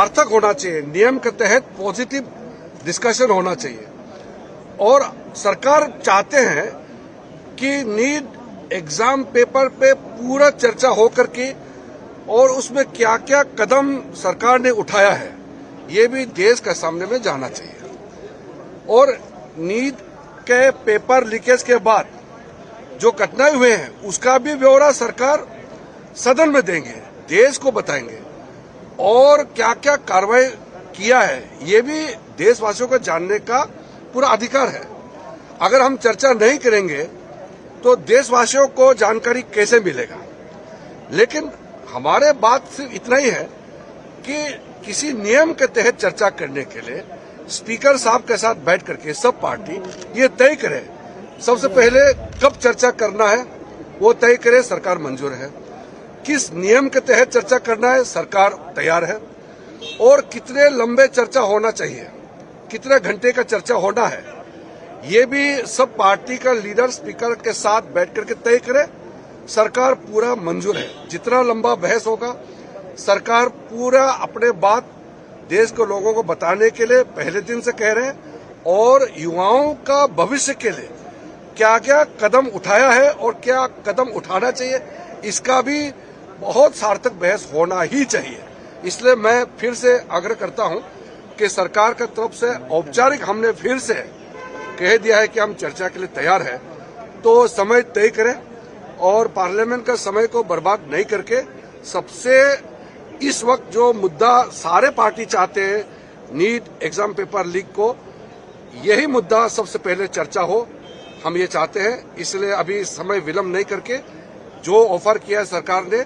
सार्थक होना चाहिए, नियम के तहत पॉजिटिव डिस्कशन होना चाहिए। और सरकार चाहते हैं कि नीट एग्जाम पेपर पे पूरा चर्चा हो करके और उसमें क्या क्या कदम सरकार ने उठाया है ये भी देश के सामने में जाना चाहिए। और नीट के पेपर लीकेज के बाद जो घटनाएं हुए हैं उसका भी ब्यौरा सरकार सदन में देंगे, देश को बताएंगे और क्या क्या कार्रवाई किया है ये भी देशवासियों को जानने का पूरा अधिकार है। अगर हम चर्चा नहीं करेंगे तो देशवासियों को जानकारी कैसे मिलेगा। लेकिन हमारे बात सिर्फ इतना ही है कि किसी नियम के तहत चर्चा करने के लिए स्पीकर साहब के साथ बैठ करके सब पार्टी ये तय करे, सबसे पहले कब चर्चा करना है वो तय करे, सरकार मंजूर है। किस नियम के तहत चर्चा करना है सरकार तैयार है। और कितने लंबे चर्चा होना चाहिए, कितने घंटे का चर्चा होना है ये भी सब पार्टी का लीडर स्पीकर के साथ बैठ करके तय करे, सरकार पूरा मंजूर है। जितना लंबा बहस होगा सरकार पूरा अपने बात देश के लोगों को बताने के लिए पहले दिन से कह रहे हैं और युवाओं का भविष्य के लिए क्या क्या कदम उठाया है और क्या कदम उठाना चाहिए इसका भी बहुत सार्थक बहस होना ही चाहिए। इसलिए मैं फिर से आग्रह करता हूं कि सरकार की तरफ से औपचारिक हमने फिर से कह दिया है कि हम चर्चा के लिए तैयार है, तो समय तय करें और पार्लियामेंट का समय को बर्बाद नहीं करके सबसे इस वक्त जो मुद्दा सारे पार्टी चाहते हैं नीट एग्जाम पेपर लीक को, यही मुद्दा सबसे पहले चर्चा हो, हम ये चाहते हैं। इसलिए अभी समय विलंब नहीं करके जो ऑफर किया है सरकार ने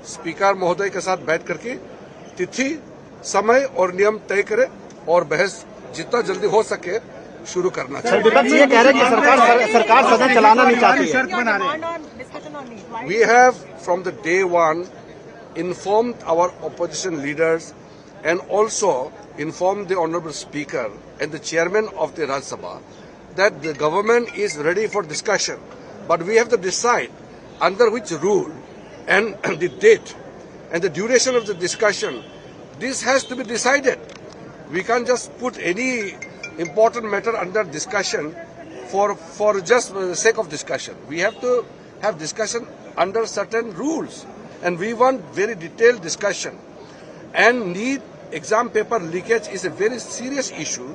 स्पीकर महोदय के साथ बैठ करके तिथि समय और नियम तय करे और बहस जितना जल्दी हो सके शुरू करना चाहिए। विपक्ष ये कह रहे हैं कि सरकार सदन चलाना नहीं चाहती है। We have from the day one informed our opposition leaders and also informed the Honourable Speaker and the Chairman of the Rajya Sabha that the government is ready for discussion, but we have to decide under which rule and the date and the duration of the discussion. This has to be decided. We can't just put any important matter under discussion for just the sake of discussion. We have to have discussion under certain rules, and we want very detailed discussion. And NEET exam paper leakage is a very serious issue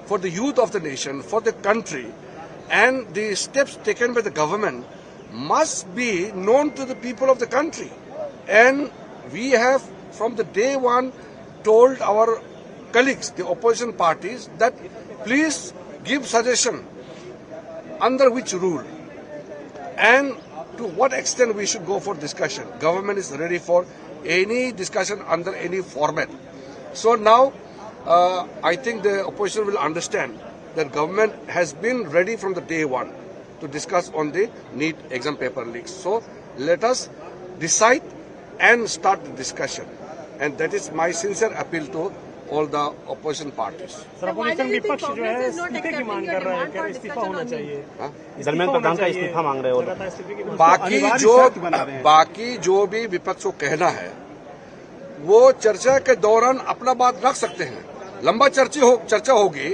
for the youth of the nation, for the country, and the steps taken by the government must be known to the people of the country. And we have from the day one told our colleagues, the opposition parties, that please give suggestion under which rule and to what extent we should go for discussion. Government is ready for any discussion under any format. So now I think the opposition will understand that government has been ready from the day one to discuss on the NEET exam paper leaks. So let us decide and start the discussion. And that is my sincere appeal to all the opposition parties. Sir opposition विपक्ष जो है इस्तीफे की मांग कर रहा है, कह रहे इस्तीफा होना चाहिए। धर्मेंद्र प्रधान का इस्तीफा मांग रहे हो। बाकी जो भी विपक्ष को कहना है वो चर्चा के दौरान अपना बात रख सकते हैं। लंबा चर्चा होगी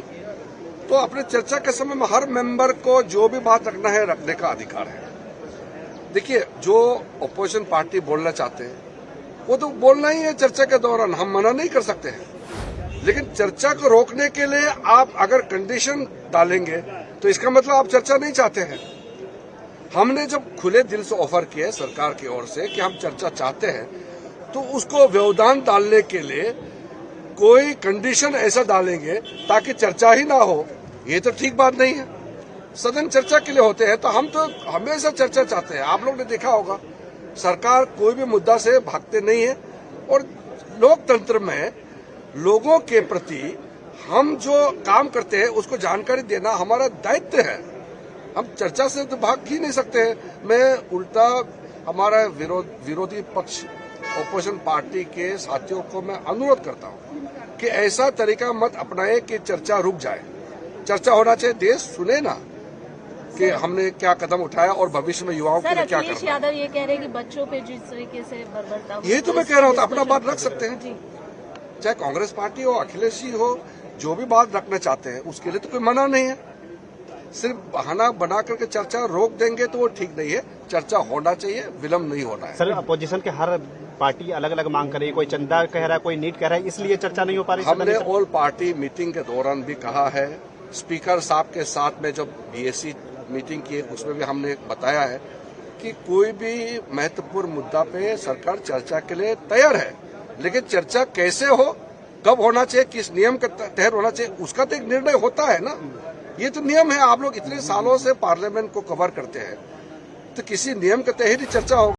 तो अपने चर्चा के समय में हर मेंबर को जो भी बात रखना है रखने का अधिकार है। देखिए, जो अपोजिशन पार्टी बोलना चाहते हैं वो तो बोलना ही है चर्चा के दौरान, हम मना नहीं कर सकते हैं। लेकिन चर्चा को रोकने के लिए आप अगर कंडीशन डालेंगे तो इसका मतलब आप चर्चा नहीं चाहते हैं। हमने जब खुले दिल से ऑफर किया सरकार की ओर से कि हम चर्चा चाहते हैं तो उसको व्यवधान डालने के लिए कोई कंडीशन ऐसा डालेंगे ताकि चर्चा ही ना हो, ये तो ठीक बात नहीं है। सदन चर्चा के लिए होते हैं तो हम तो हमेशा चर्चा चाहते हैं। आप लोग ने देखा होगा सरकार कोई भी मुद्दा से भागते नहीं है और लोकतंत्र में लोगों के प्रति हम जो काम करते हैं उसको जानकारी देना हमारा दायित्व है। हम चर्चा से तो भाग ही नहीं सकते हैं। मैं उल्टा हमारा विरोधी पक्ष ऑपोजिशन पार्टी के साथियों को मैं अनुरोध करता हूं कि ऐसा तरीका मत अपनाए कि चर्चा रुक जाए। चर्चा होना चाहिए, देश सुने ना कि हमने क्या कदम उठाया और भविष्य में युवाओं के लिए क्या करना। यादव ये कह रहे हैं कि बच्चों पे जिस तरीके से बर्बरता, यही तो मैं कह रहा हूँ, तो अपना बात रख सकते हैं। चाहे कांग्रेस पार्टी हो, अखिलेश जी हो, जो भी बात रखना चाहते हैं उसके लिए तो कोई मना नहीं है। सिर्फ बहाना बना करके चर्चा रोक देंगे तो वो ठीक नहीं है। चर्चा होना चाहिए, विलम्ब नहीं होना है। सर, अपोजिशन के हर पार्टी अलग अलग मांग कर रही है, कोई चंदा कह रहा है, कोई नीट कह रहा है, इसलिए चर्चा नहीं हो पा रही। हमने ऑल पार्टी मीटिंग के दौरान भी कहा है, स्पीकर साहब के साथ में जब बीएससी मीटिंग की उसमें भी हमने बताया है कि कोई भी महत्वपूर्ण मुद्दा पे सरकार चर्चा के लिए तैयार है, लेकिन चर्चा कैसे हो, कब होना चाहिए, किस नियम के तहत होना चाहिए, उसका तो एक निर्णय होता है ना। ये तो नियम है। आप लोग इतने सालों से पार्लियामेंट को कवर करते हैं, तो किसी नियम के तहत ही चर्चा होगी।